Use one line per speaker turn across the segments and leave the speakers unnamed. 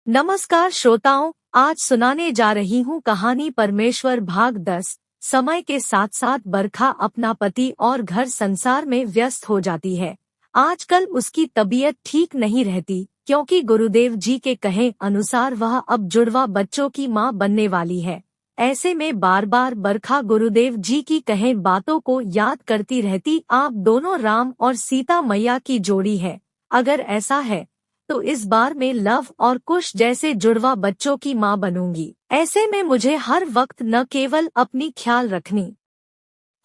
नमस्कार श्रोताओं, आज सुनाने जा रही हूँ कहानी परमेश्वर भाग 10। समय के साथ साथ बरखा अपना पति और घर संसार में व्यस्त हो जाती है। आजकल उसकी तबीयत ठीक नहीं रहती क्योंकि गुरुदेव जी के कहे अनुसार वह अब जुड़वा बच्चों की माँ बनने वाली है। ऐसे में बार बार बरखा गुरुदेव जी की कहे बातों को याद करती रहती। आप दोनों राम और सीता मैया की जोड़ी है। अगर ऐसा है तो इस बार मैं लव और कुश जैसे जुड़वा बच्चों की माँ बनूंगी। ऐसे में मुझे हर वक्त न केवल अपनी ख्याल रखनी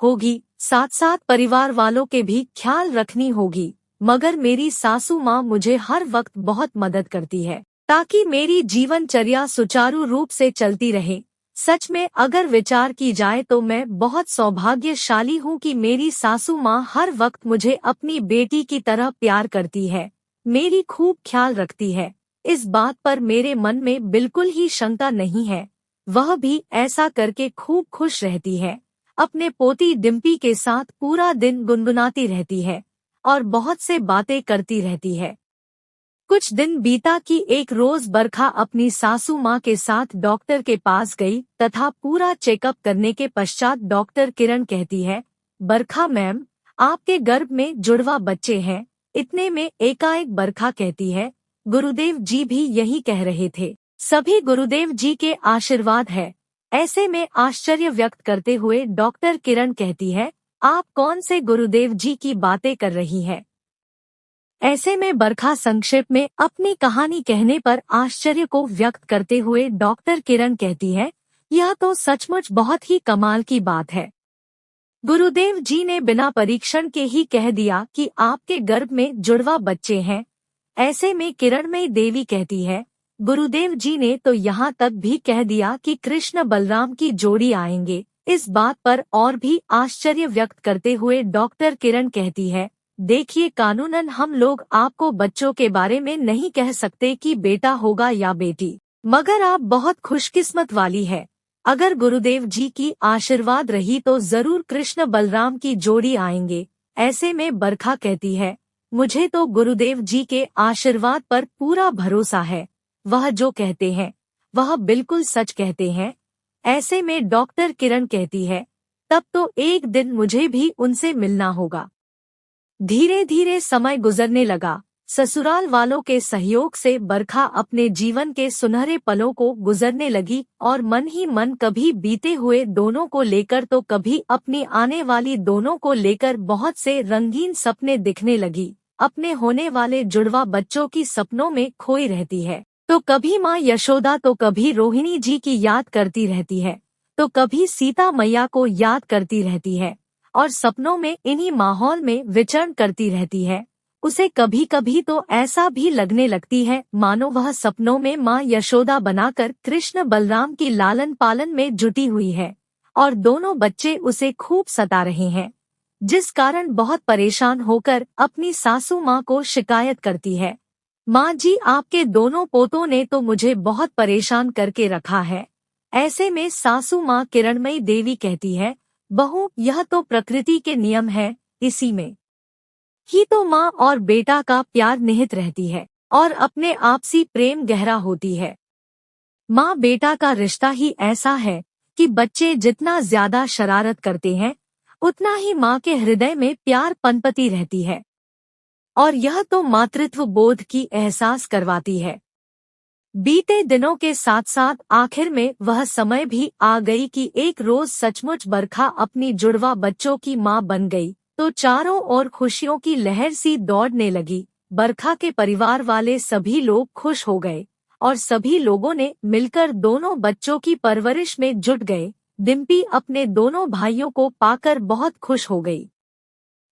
होगी, साथ साथ परिवार वालों के भी ख्याल रखनी होगी। मगर मेरी सासू माँ मुझे हर वक्त बहुत मदद करती है ताकि मेरी जीवनचर्या सुचारू रूप से चलती रहे। सच में अगर विचार की जाए तो मैं बहुत सौभाग्यशाली हूँ कि मेरी सासू माँ हर वक्त मुझे अपनी बेटी की तरह प्यार करती है, मेरी खूब ख्याल रखती है। इस बात पर मेरे मन में बिल्कुल ही शंका नहीं है। वह भी ऐसा करके खूब खुश रहती है। अपने पोती डिम्पी के साथ पूरा दिन गुनगुनाती रहती है और बहुत से बातें करती रहती है। कुछ दिन बीता कि एक रोज बरखा अपनी सासू माँ के साथ डॉक्टर के पास गई तथा पूरा चेकअप करने के पश्चात डॉक्टर किरण कहती है, बरखा मैम, आपके गर्भ में जुड़वा बच्चे हैं। इतने में एकाएक बरखा कहती है, गुरुदेव जी भी यही कह रहे थे, सभी गुरुदेव जी के आशीर्वाद है। ऐसे में आश्चर्य व्यक्त करते हुए डॉक्टर किरण कहती है, आप कौन से गुरुदेव जी की बातें कर रही है। ऐसे में बरखा संक्षेप में अपनी कहानी कहने पर आश्चर्य को व्यक्त करते हुए डॉक्टर किरण कहती है, यह तो सचमुच बहुत ही कमाल की बात है। गुरुदेव जी ने बिना परीक्षण के ही कह दिया कि आपके गर्भ में जुड़वा बच्चे हैं। ऐसे में किरणमयी देवी कहती है, गुरुदेव जी ने तो यहाँ तक भी कह दिया कि कृष्ण बलराम की जोड़ी आएंगे। इस बात पर और भी आश्चर्य व्यक्त करते हुए डॉक्टर किरण कहती है, देखिए कानूनन हम लोग आपको बच्चों के बारे में नहीं कह सकते कि बेटा होगा या बेटी, मगर आप बहुत खुशकिस्मत वाली है। अगर गुरुदेव जी की आशीर्वाद रही तो जरूर कृष्ण बलराम की जोड़ी आएंगे। ऐसे में बरखा कहती है, मुझे तो गुरुदेव जी के आशीर्वाद पर पूरा भरोसा है। वह जो कहते हैं वह बिल्कुल सच कहते हैं। ऐसे में डॉक्टर किरण कहती है, तब तो एक दिन मुझे भी उनसे मिलना होगा। धीरे धीरे समय गुजरने लगा। ससुराल वालों के सहयोग से बरखा अपने जीवन के सुनहरे पलों को गुजरने लगी और मन ही मन कभी बीते हुए दोनों को लेकर तो कभी अपनी आने वाली दोनों को लेकर बहुत से रंगीन सपने दिखने लगी। अपने होने वाले जुड़वा बच्चों की सपनों में खोई रहती है, तो कभी माँ यशोदा तो कभी रोहिणी जी की याद करती रहती है, तो कभी सीता मैया को याद करती रहती है और सपनों में इन्हीं माहौल में विचरण करती रहती है। उसे कभी कभी तो ऐसा भी लगने लगती है मानो वह सपनों में माँ यशोदा बनाकर कृष्ण बलराम की लालन पालन में जुटी हुई है और दोनों बच्चे उसे खूब सता रहे हैं, जिस कारण बहुत परेशान होकर अपनी सासू माँ को शिकायत करती है, माँ जी आपके दोनों पोतों ने तो मुझे बहुत परेशान करके रखा है। ऐसे में सासू माँ किरणमयी देवी कहती है, बहू यह तो प्रकृति के नियम है, इसी में ही तो माँ और बेटा का प्यार निहित रहती है और अपने आपसी प्रेम गहरा होती है। माँ बेटा का रिश्ता ही ऐसा है कि बच्चे जितना ज्यादा शरारत करते हैं उतना ही माँ के हृदय में प्यार पनपती रहती है और यह तो मातृत्व बोध की एहसास करवाती है। बीते दिनों के साथ साथ आखिर में वह समय भी आ गई कि एक रोज सचमुच बरखा अपनी जुड़वा बच्चों की माँ बन गई तो चारों ओर खुशियों की लहर सी दौड़ने लगी। बरखा के परिवार वाले सभी लोग खुश हो गए और सभी लोगों ने मिलकर दोनों बच्चों की परवरिश में जुट गए। डिम्पी अपने दोनों भाइयों को पाकर बहुत खुश हो गई।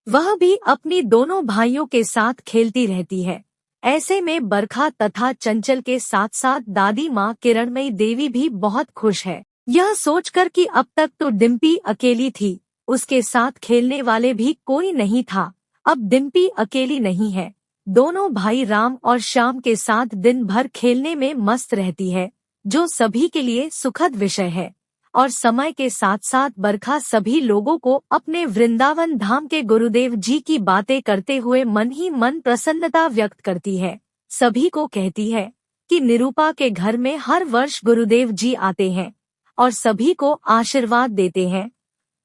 वह भी अपनी दोनों भाइयों के साथ खेलती रहती है। ऐसे में बरखा तथा चंचल के साथ साथ दादी माँ किरणमयी देवी भी बहुत खुश है, यह सोचकर कि अब तक तो डिम्पी अकेली थी, उसके साथ खेलने वाले भी कोई नहीं था। अब डिम्पी अकेली नहीं है, दोनों भाई राम और श्याम के साथ दिन भर खेलने में मस्त रहती है, जो सभी के लिए सुखद विषय है। और समय के साथ साथ बरखा सभी लोगों को अपने वृंदावन धाम के गुरुदेव जी की बातें करते हुए मन ही मन प्रसन्नता व्यक्त करती है। सभी को कहती है, कि निरूपा के घर में हर वर्ष गुरुदेव जी आते हैं और सभी को आशीर्वाद देते हैं,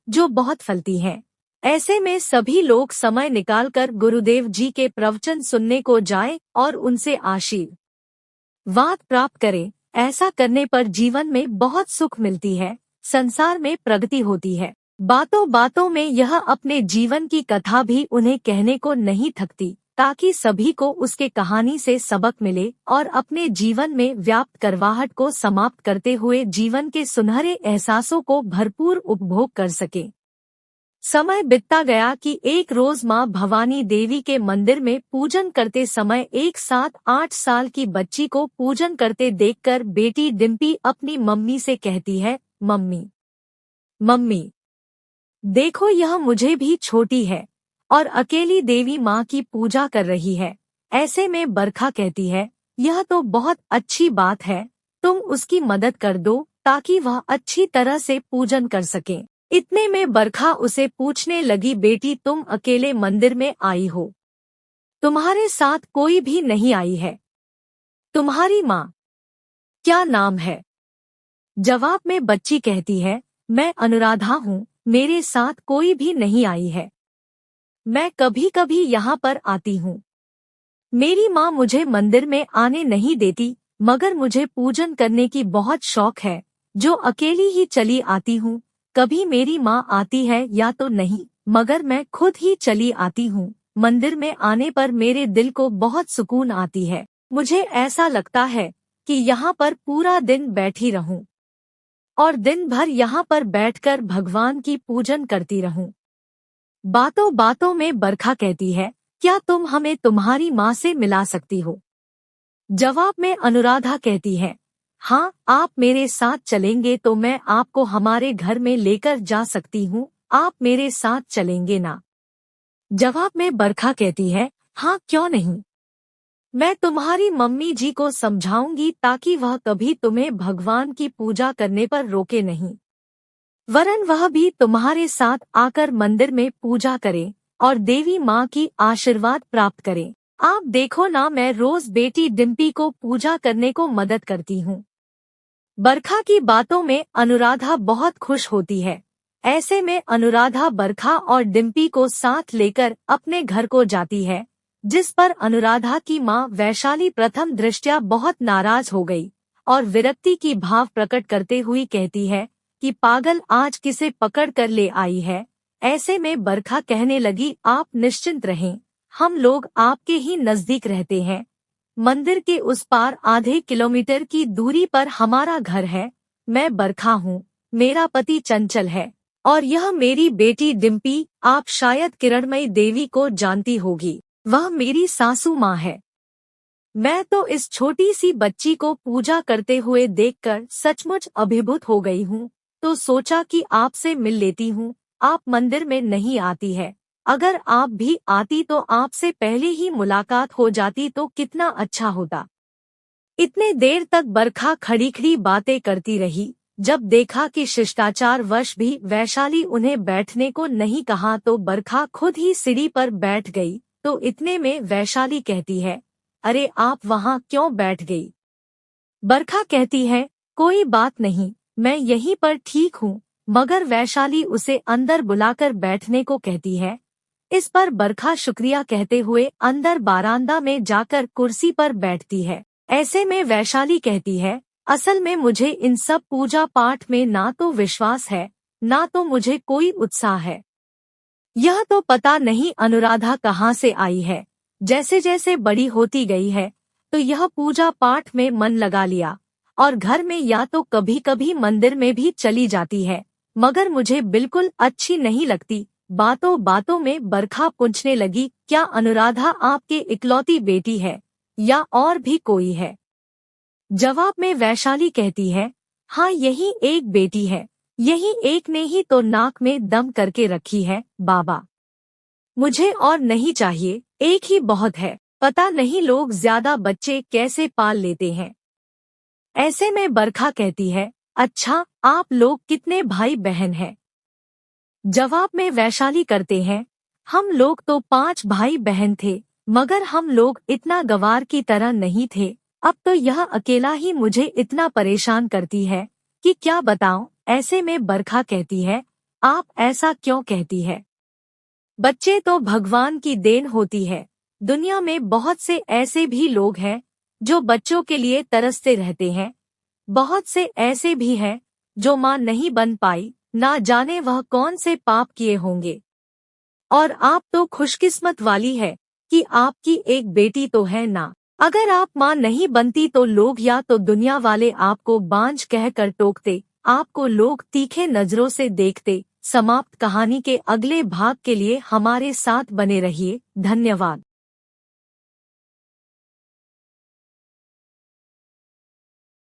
जो बहुत फलती है। ऐसे में सभी लोग समय निकालकर गुरुदेव जी के प्रवचन सुनने को जाएं और उनसे आशीर्वाद प्राप्त करें। ऐसा करने पर जीवन में बहुत सुख मिलती है, संसार में प्रगति होती है। बातों बातों में यह अपने जीवन की कथा भी उन्हें कहने को नहीं थकती, ताकि सभी को उसके कहानी से सबक मिले और अपने जीवन में व्याप्त करवाहट को समाप्त करते हुए जीवन के सुनहरे एहसासों को भरपूर उपभोग कर सके। समय बीतता गया कि एक रोज माँ भवानी देवी के मंदिर में पूजन करते समय एक 7-8 साल की बच्ची को पूजन करते देखकर बेटी डिम्पी अपनी मम्मी से कहती है, मम्मी मम्मी देखो, यह मुझे भी छोटी है और अकेली देवी माँ की पूजा कर रही है। ऐसे में बरखा कहती है, यह तो बहुत अच्छी बात है, तुम उसकी मदद कर दो ताकि वह अच्छी तरह से पूजन कर सके। इतने में बरखा उसे पूछने लगी, बेटी तुम अकेले मंदिर में आई हो, तुम्हारे साथ कोई भी नहीं आई है? तुम्हारी माँ क्या नाम है? जवाब में बच्ची कहती है, मैं अनुराधा हूँ, मेरे साथ कोई भी नहीं आई है। मैं कभी कभी यहाँ पर आती हूँ। मेरी माँ मुझे मंदिर में आने नहीं देती, मगर मुझे पूजन करने की बहुत शौक है, जो अकेली ही चली आती हूँ। कभी मेरी माँ आती है या तो नहीं, मगर मैं खुद ही चली आती हूँ। मंदिर में आने पर मेरे दिल को बहुत सुकून आती है। मुझे ऐसा लगता है कि यहाँ पर पूरा दिन बैठी रहूं और दिन भर यहाँ पर बैठकर भगवान की पूजन करती रहूं। बातों बातों में बरखा कहती है, क्या तुम हमें तुम्हारी माँ से मिला सकती हो? जवाब में अनुराधा कहती है, हाँ, आप मेरे साथ चलेंगे तो मैं आपको हमारे घर में लेकर जा सकती हूँ। आप मेरे साथ चलेंगे ना? जवाब में बरखा कहती है, हाँ, क्यों नहीं। मैं तुम्हारी मम्मी जी को समझाऊंगी ताकि वह कभी तुम्हें भगवान की पूजा करने पर रोके नहीं, वरन वह भी तुम्हारे साथ आकर मंदिर में पूजा करे और देवी माँ की आशीर्वाद प्राप्त करे। आप देखो ना, मैं रोज बेटी डिम्पी को पूजा करने को मदद करती हूँ। बरखा की बातों में अनुराधा बहुत खुश होती है। ऐसे में अनुराधा बरखा और डिम्पी को साथ लेकर अपने घर को जाती है, जिस पर अनुराधा की माँ वैशाली प्रथम दृष्टया बहुत नाराज हो गई और विरक्ति की भाव प्रकट करते हुए कहती है कि पागल आज किसे पकड़ कर ले आई है। ऐसे में बरखा कहने लगी, आप निश्चिंत रहें, हम लोग आपके ही नजदीक रहते हैं। मंदिर के उस पार आधे किलोमीटर की दूरी पर हमारा घर है। मैं बरखा हूँ, मेरा पति चंचल है और यह मेरी बेटी डिम्पी। आप शायद किरणमयी देवी को जानती होगी, वह मेरी सासू माँ है। मैं तो इस छोटी सी बच्ची को पूजा करते हुए देखकर सचमुच अभिभूत हो गई हूँ, तो सोचा कि आपसे मिल लेती हूँ। आप मंदिर में नहीं आती है, अगर आप भी आती तो आपसे पहले ही मुलाकात हो जाती तो कितना अच्छा होता। इतने देर तक बरखा खड़ी खड़ी बातें करती रही। जब देखा कि शिष्टाचार वश भी वैशाली उन्हें बैठने को नहीं कहा तो बरखा खुद ही सीढ़ी पर बैठ गई। तो इतने में वैशाली कहती है, अरे आप वहाँ क्यों बैठ गई? बरखा कहती है, कोई बात नहीं, मैं यहीं पर ठीक हूँ। मगर वैशाली उसे अंदर बुलाकर बैठने को कहती है। इस पर बरखा शुक्रिया कहते हुए अंदर बारांदा में जाकर कुर्सी पर बैठती है। ऐसे में वैशाली कहती है, असल में मुझे इन सब पूजा पाठ में ना तो विश्वास है, ना तो मुझे कोई उत्साह है। यह तो पता नहीं अनुराधा कहाँ से आई है। जैसे जैसे बड़ी होती गई है तो यह पूजा पाठ में मन लगा लिया और घर में या तो कभी कभी मंदिर में भी चली जाती है, मगर मुझे बिल्कुल अच्छी नहीं लगती। बातों बातों में बरखा पूछने लगी, क्या अनुराधा आपके इकलौती बेटी है या और भी कोई है? जवाब में वैशाली कहती है, हाँ, यही एक बेटी है, यही एक ने ही तो नाक में दम करके रखी है बाबा। मुझे और नहीं चाहिए, एक ही बहुत है। पता नहीं लोग ज्यादा बच्चे कैसे पाल लेते हैं। ऐसे में बरखा कहती है, अच्छा, आप लोग कितने भाई बहन हैं? जवाब में वैशाली करते हैं, हम लोग तो 5 भाई बहन थे, मगर हम लोग इतना गवार की तरह नहीं थे। अब तो यह अकेला ही मुझे इतना परेशान करती है कि क्या बताऊं। ऐसे में बरखा कहती है, आप ऐसा क्यों कहती है? बच्चे तो भगवान की देन होती है। दुनिया में बहुत से ऐसे भी लोग हैं जो बच्चों के लिए तरसते रहते हैं। बहुत से ऐसे भी हैं जो मां नहीं बन पाई, ना जाने वह कौन से पाप किए होंगे। और आप तो खुशकिस्मत वाली है कि आपकी एक बेटी तो है ना। अगर आप मां नहीं बनती तो लोग या तो दुनिया वाले आपको बांझ कहकर टोकते, आपको लोग तीखे नजरों से देखते। समाप्त कहानी के अगले भाग के लिए हमारे साथ बने रहिए। धन्यवाद।